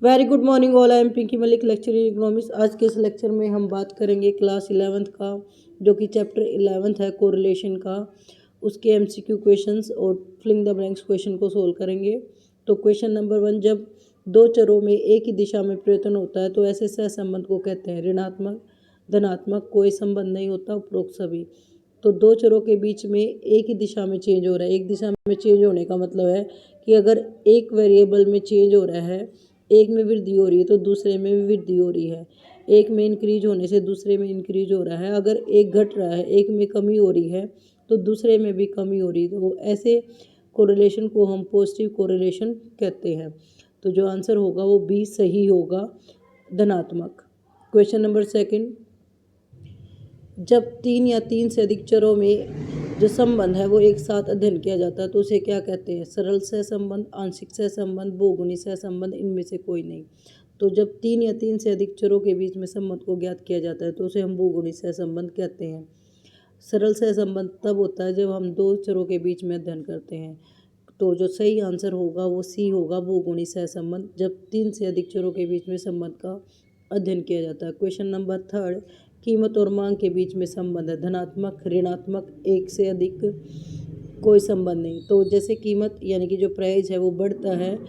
Very good morning all. I am Pinky Malik, lecture in economics. आज के इस लेक्चर में हम बात करेंगे क्लास 11th का, जो कि चैप्टर 11th है कोरिलेशन का। उसके एमसीक्यू क्वेश्चंस और फिलिंग द ब्लैंक्स क्वेश्चन को सोल्व करेंगे। तो क्वेश्चन नंबर 1, जब दो चरों में एक ही दिशा में परिवर्तन होता है तो ऐसे सहसंबंध को कहते हैं ऋणात्मक, धनात्मक। कोई संबंध नहीं होता उपरोक्त सभी। तो दो चरों के बीच में एक ही दिशा में चेंज हो रहा है। एक दिशा में चेंज होने का मतलब है कि अगर एक वेरिएबल में चेंज हो रहा है, एक में वृद्धि हो रही है तो दूसरे में भी वृद्धि हो रही है। एक में इंक्रीज होने से दूसरे में इंक्रीज हो रहा है। अगर एक घट रहा है, एक में कमी हो रही है तो दूसरे में भी कमी हो रही है। तो ऐसे कोरिलेशन को हम पॉजिटिव कोरिलेशन कहते हैं। तो जो आंसर होगा वो बी सही होगा, धनात्मक। क्वेश्चन नंबर 2, जब तीन या तीन से अधिक चरों में जो संबंध है वो एक साथ अध्ययन किया जाता है तो उसे क्या कहते हैं? सरल सहसंबंध, आंशिक सहसंबंध, बहुगुणी सहसंबंध, इनमें से कोई नहीं। तो जब तीन या तीन से अधिक चरों के बीच में संबंध को ज्ञात किया जाता है तो उसे हम बहुगुणी सहसंबंध कहते हैं। सरल सहसंबंध तब होता है जब हम दो चरों के बीच में अध्ययन करते हैं। तो जो सही आंसर होगा वो सी होगा, बहुगुणी सहसंबंध, जब तीन से अधिक चरों के बीच में संबंध का अध्ययन किया जाता है। क्वेश्चन नंबर 3, कीमत और मांग के बीच में संबंध है धनात्मक, ऋणात्मक, एक से अधिक, कोई संबंध नहीं। तो जैसे कीमत यानी कि जो प्राइस है वो बढ़ता है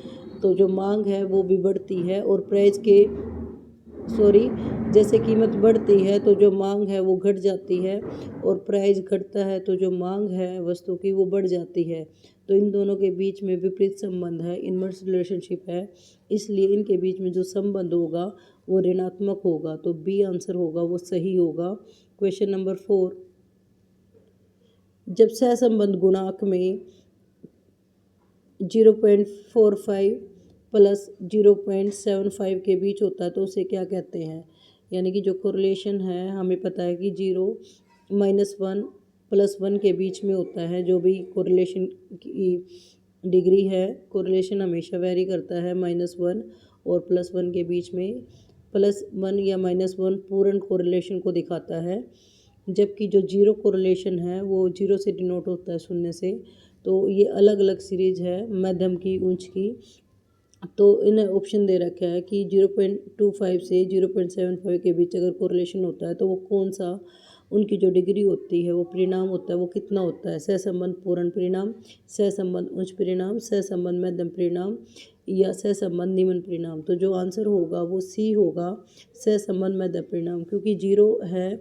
तो जो मांग है वो भी बढ़ती है, और प्राइस के जैसे कीमत बढ़ती है तो जो मांग है वो घट जाती है, और प्राइस घटता है तो जो मांग है वस्तु की वो बढ़ जाती है। तो इन दोनों के बीच में विपरीत संबंध है, इनवर्स रिलेशनशिप है, इसलिए इनके बीच में जो संबंध होगा वो ऋणात्मक होगा। तो बी आंसर होगा वो सही होगा। क्वेश्चन नंबर 4, जब सहसंबंध गुणांक में 0.45 प्लस 0.75 के बीच होता है तो उसे क्या कहते हैं? यानी कि जो कोरिलेशन है, हमें पता है कि 0, -1 +1 के बीच में होता है। जो भी कोरिलेशन की डिग्री है, कोरिलेशन हमेशा वेरी करता है -1 और +1 के बीच में। +1 या -1 पूर्ण कोरिलेशन को दिखाता है, जबकि जो जीरो कोरिलेशन है वो जीरो से डिनोट होता है, शून्य से। तो ये अलग अलग सीरीज है, मध्यम की, उच्च की। तो इन्हें ऑप्शन दे रखा है कि 0.25 से 0.75 के बीच अगर कोरिलेशन होता है तो वो कौन सा, उनकी जो डिग्री होती है, वो परिणाम होता है, वो कितना होता है? सहसंबंध पूर्ण परिणाम, सहसंबंध उच्च परिणाम, सहसंबंध मध्यम परिणाम, या सहसंबंध निम्न परिणाम। तो जो आंसर होगा वो सी होगा, सहसंबंध मध्यम परिणाम, क्योंकि जीरो है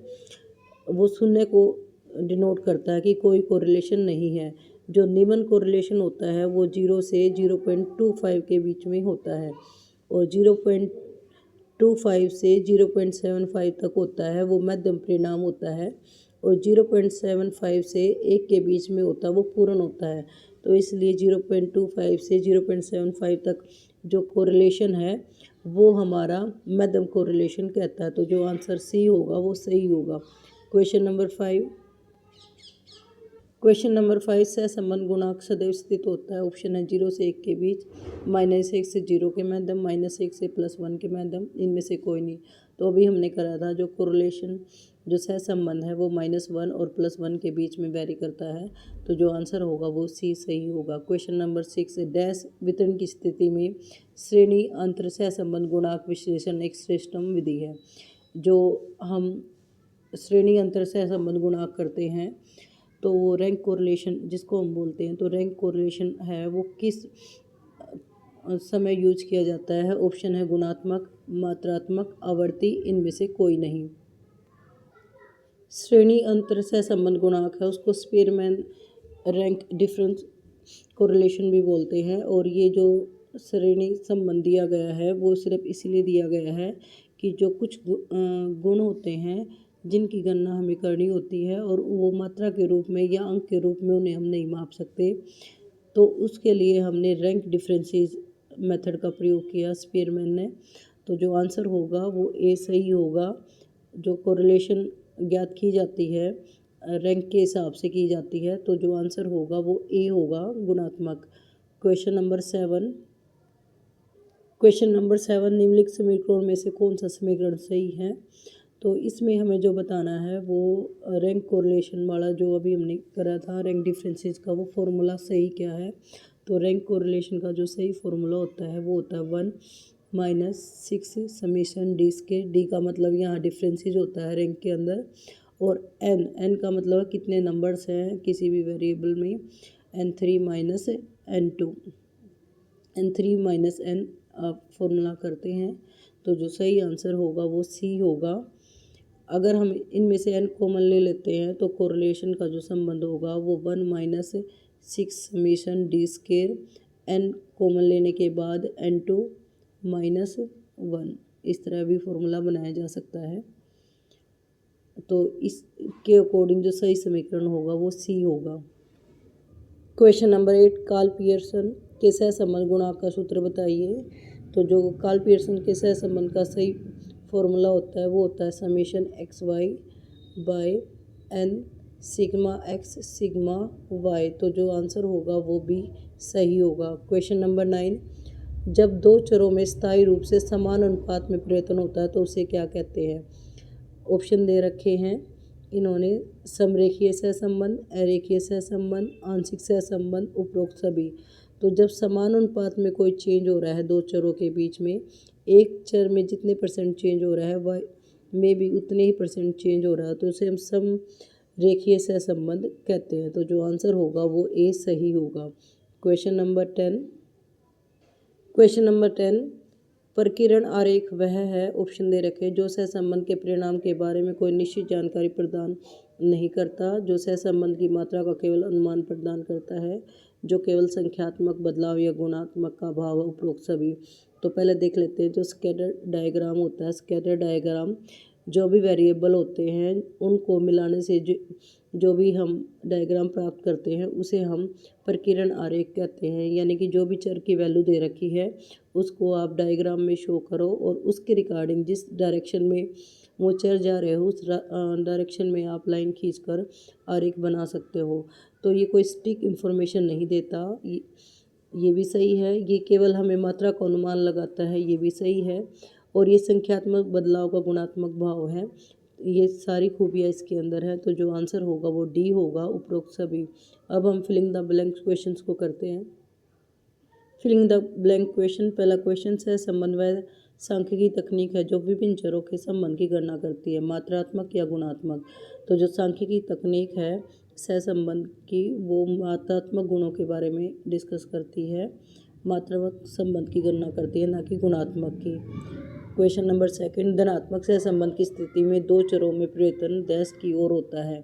वो शून्य को डिनोट करता है कि कोई कोरिलेशन नहीं है। जो निम्न कोरिलेशन होता है वो 0 से 0.25 के बीच में होता है, और 0.25 से 0.75 तक होता है वो मध्यम परिणाम होता है, और 0.75 से 1 के बीच में होता है वो पूर्ण होता है। तो इसलिए 0.25 से 0.75 तक जो कोरिलेशन है वो हमारा मध्यम कोरिलेशन कहता है। तो जो आंसर सी होगा वो सही होगा। क्वेश्चन नंबर 5, सहसंबंध गुणांक सदैव स्थित होता है। ऑप्शन है 0 से 1 के बीच, -1 से 0 के मध्यम, -1 से +1 के मध्यम, इनमें से कोई नहीं। तो अभी हमने करा था जो कोरिलेशन, जो सहसंबंध है वो -1 और +1 के बीच में वेरी करता है। तो जो आंसर होगा वो सी सही होगा। क्वेश्चन नंबर 6, डैश वितरण की स्थिति में श्रेणी अंतर सहसंबंध गुणांक विश्लेषण एक श्रेष्ठतम विधि है। जो हम श्रेणी अंतर सहसंबंध गुणांक करते हैं तो वो रैंक कोरिलेशन जिसको हम बोलते हैं, तो रैंक कोरिलेशन है वो किस समय यूज किया जाता है? ऑप्शन है गुणात्मक, मात्रात्मक, आवर्ती, इनमें से कोई नहीं। श्रेणी अंतर सहसंबंध गुणांक है उसको स्पीयरमैन रैंक डिफरेंस कोरिलेशन भी बोलते हैं, और ये जो श्रेणी संबंध दिया गया है वो सिर्फ इसलिए दिया गया है कि जो कुछ गुण होते हैं जिनकी गणना हमें करनी होती है और वो मात्रा के रूप में या अंक के रूप में उन्हें हम नहीं माप सकते, तो उसके लिए हमने रैंक डिफरेंसेस मेथड का प्रयोग किया स्पीयरमैन ने। तो जो आंसर होगा वो ए सही होगा। जो कोरिलेशन ज्ञात की जाती है रैंक के हिसाब से की जाती है, तो जो आंसर होगा वो ए होगा, गुणात्मक। क्वेश्चन नंबर 7, निम्नलिखित समीकरणों में से कौन सा समीकरण सही है? तो इसमें हमें जो बताना है वो रैंक कोरिलेशन वाला जो अभी हमने करा था रैंक डिफरेंसेस का, वो फॉर्मूला सही क्या है? तो रैंक कोरिलेशन का जो सही फॉर्मूला होता है वो होता है 1 minus 6 summation D square. D का मतलब यहाँ डिफरेंसेस होता है रैंक के अंदर, और एन का मतलब है कितने नंबर्स हैं किसी भी वेरिएबल में, n3 minus n2, n3 minus n आप फॉर्मूला करते हैं तो जो सही आंसर होगा वो सी होगा। अगर हम इनमें से n कॉमन ले लेते हैं तो कोरिलेशन का जो संबंध होगा वो 1 minus 6 summation D square, n common लेने के बाद n2 माइनस 1, इस तरह भी फॉर्मूला बनाया जा सकता है। तो इसके अकॉर्डिंग जो सही समीकरण होगा वो सी होगा। क्वेश्चन नंबर 8, कार्ल पियर्सन के सहसंबंध गुणांक का सूत्र बताइए। तो जो कार्ल पियर्सन के सहसंबंध का सही फॉर्मूला होता है वो होता है summation x y by n sigma x sigma y. तो जो आंसर होगा वो भी सही होगा। क्वेश्चन नंबर 9, जब दो चरों में स्थायी रूप से समान अनुपात में परिवर्तन होता है तो उसे क्या कहते हैं। ऑप्शन दे रखे हैं इन्होंने, समरेखीय सहसंबंध, अरेखीय सहसंबंध, आंशिक सहसंबंध, उपरोक्त सभी। तो जब समान अनुपात में कोई चेंज हो रहा है दो चरों के बीच में, एक चर में जितने परसेंट चेंज हो रहा है वह में भी उतने ही परसेंट चेंज हो रहा है तो उसे हम समरेखीय सहसंबंध कहते हैं। तो जो आंसर होगा वो ए सही होगा। क्वेश्चन नंबर 10, प्रकीर्ण आरेख वह है, ऑप्शन दे रखे, जो सहसंबंध के परिणाम के बारे में कोई निश्चित जानकारी प्रदान नहीं करता, जो सहसंबंध की मात्रा का केवल अनुमान प्रदान करता है, जो केवल संख्यात्मक बदलाव या गुणात्मक का भाव है, उपरोक्त सभी। तो पहले देख लेते हैं जो स्कैटर डायग्राम होता है। स्कैटर डायग्राम जो भी वेरिएबल होते हैं उनको मिलाने से जो भी हम डायग्राम प्राप्त करते हैं उसे हम प्रकीर्ण आरेख कहते हैं। यानी कि जो भी चर की वैल्यू दे रखी है उसको आप डायग्राम में शो करो और उसके रिगार्डिंग जिस डायरेक्शन में वो चर जा रहे हो उस डायरेक्शन में आप लाइन खींचकर आरेख बना सकते हो। तो ये कोई स्टिक इन्फॉर्मेशन नहीं देता, ये भी सही है। ये केवल हमें मात्रा का अनुमान लगाता है, ये भी सही है। और ये संख्यात्मक बदलाव का गुणात्मक भाव है, ये सारी खूबियाँ इसके अंदर है। तो जो आंसर होगा वो डी होगा, उपरोक्त सभी। अब हम फिलिंग द ब्लैंक क्वेश्चंस को करते हैं। फिलिंग द ब्लैंक क्वेश्चन, पहला क्वेश्चन है समन्वय सांख्यिकी तकनीक है जो विभिन्न चरों के संबंध की गणना करती है, मात्रात्मक या गुणात्मक। तो जो सांख्यिकी तकनीक है सहसंबंध की वो मात्रात्मक गुणों के बारे में डिस्कस करती है, मात्रात्मक संबंध की गणना करती है, ना कि गुणात्मक की। क्वेश्चन नंबर 2, धनात्मक सहसंबंध की स्थिति में दो चरों में परिवर्तन डैश की ओर होता है।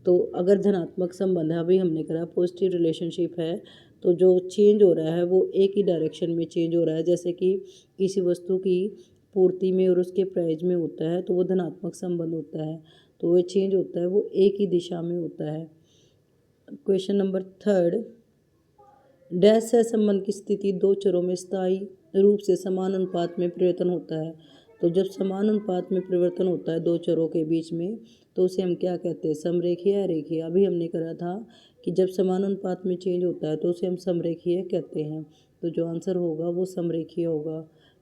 तो अगर धनात्मक संबंध है, अभी हमने कहा पॉजिटिव रिलेशनशिप है, तो जो चेंज हो रहा है वो एक ही डायरेक्शन में चेंज हो रहा है, जैसे कि किसी वस्तु की पूर्ति में और उसके प्राइस में होता है तो वो धनात्मक संबंध होता है। तो वो चेंज होता है वो एक ही दिशा में होता है। क्वेश्चन नंबर 3, डैश सहसंबंध की स्थिति दो चरों में स्थायी रूप से समान अनुपात में परिवर्तन होता है। तो जब समान अनुपात में परिवर्तन होता है दो चरों के बीच में तो उसे हम क्या कहते हैं, समरेखीय अरेखीय। अभी हमने करा था कि जब समान अनुपात में चेंज होता है तो उसे हम समरेखीय कहते हैं। तो जो आंसर होगा वो समरेखीय होगा।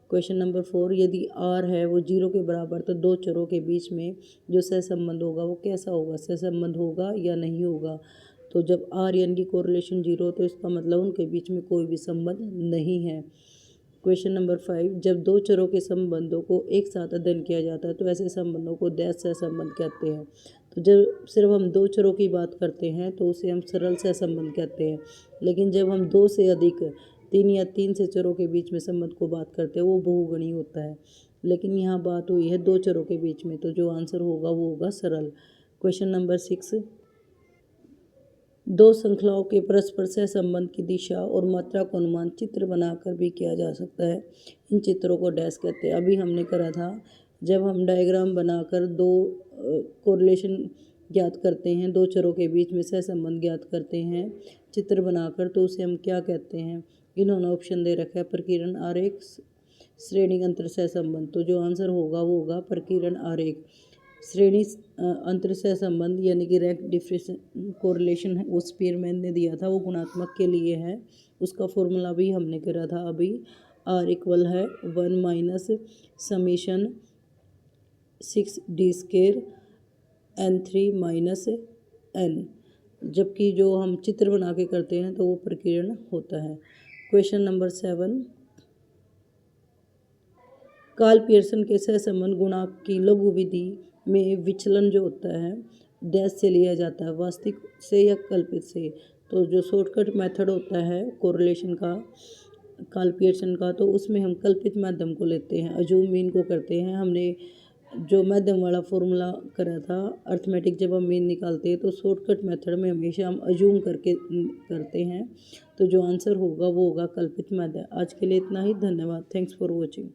क्वेश्चन नंबर 4, यदि आर है वो 0 के बराबर तो दो चरों के बीच में जो सहसंबंध होगा वो कैसा होगा, सहसंबंध होगा या नहीं होगा। तो जब आर यानी कि कोरिलेशन 0 तो इसका मतलब उनके बीच में कोई भी संबंध नहीं है। क्वेश्चन नंबर 5, जब दो चरों के संबंधों को एक साथ अध्ययन किया जाता है तो ऐसे संबंधों को डैश सहसंबंध कहते हैं। तो जब सिर्फ हम दो चरों की बात करते हैं तो उसे हम सरल सहसंबंध कहते हैं, लेकिन जब हम दो से अधिक 3 या 3 से चरों के बीच में संबंध को बात करते हैं वो बहुगुणी होता है। लेकिन यहाँ बात हुई है दो चरों के बीच में, तो जो आंसर होगा वो होगा सरल। क्वेश्चन नंबर 6, दो श्रृंखलाओं के परस्पर सहसंबंध की दिशा और मात्रा को अनुमान चित्र बनाकर भी किया जा सकता है, इन चित्रों को डैश कहते हैं। अभी हमने करा था जब हम डायग्राम बनाकर दो कोरिलेशन ज्ञात करते हैं, दो चरों के बीच में सहसंबंध ज्ञात करते हैं चित्र बनाकर, तो उसे हम क्या कहते हैं। इन्होंने ऑप्शन दे रखा है प्रकीर्ण आरेख, श्रेणी अंतर सहसंबंध। तो जो आंसर होगा वो होगा प्रकीर्ण आरेख। श्रेणी अंतर सहसंबंध यानी कि रैंक डिफरेंस कोरिलेशन है वो स्पीयरमैन ने दिया था, वो गुणात्मक के लिए है। उसका फॉर्मूला भी हमने करा था अभी, R इक्वल है 1 minus summation 6 D square n3 minus n, जबकि जो हम चित्र बना के करते हैं तो वो प्रकीर्ण होता है। क्वेश्चन नंबर 7, कार्ल पियर्सन के सहसंबंध गुणांक की लघु विधि में विचलन जो होता है डैश से लिया जाता है, वास्तविक से या कल्पित से। तो जो शॉर्टकट मेथड होता है कोरिलेशन का कार्ल पियर्सन का, तो उसमें हम कल्पित माध्यम को लेते हैं, अजूम मीन को करते हैं। हमने जो माध्यम वाला फॉर्मूला करा था अर्थमेटिक, जब हम मीन निकालते हैं तो शॉर्टकट मेथड में हमेशा हम अजूम करके करते हैं। तो जो आंसर होगा वो होगा कल्पित माध्यम। आज के लिए इतना ही, धन्यवाद। Thanks for watching.